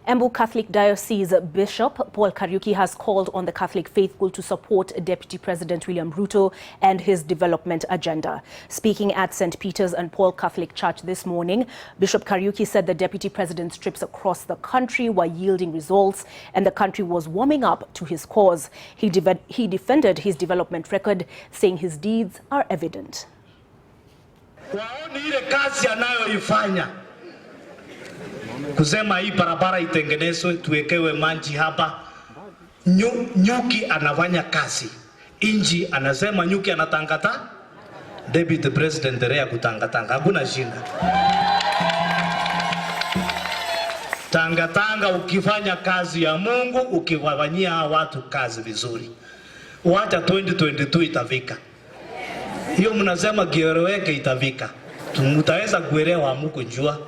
Embu Catholic Diocese Bishop Paul Kariuki has called on the Catholic faithful to support Deputy President William Ruto and his development agenda. Speaking at St. Peter's and Paul Catholic Church this morning, Bishop Kariuki said the Deputy President's trips across the country were yielding results and the country was warming up to his cause. He defended his development record, saying his deeds are evident. Waone ile kazi anayoifanya kusema hii barabara itengenezwe, tuwekewe maji hapa. Nyuki anafanya kazi, inji anasema nyuki anatangata, Deputy President rea kutangatanga, hakuna shinda. Tangatanga ukifanya kazi ya Mungu, ukifanyia watu kazi vizuri, wacha 2022 itafika. Hiyo mnasema kieleweke itafika. Mtaweza kuelewa Mungu jua.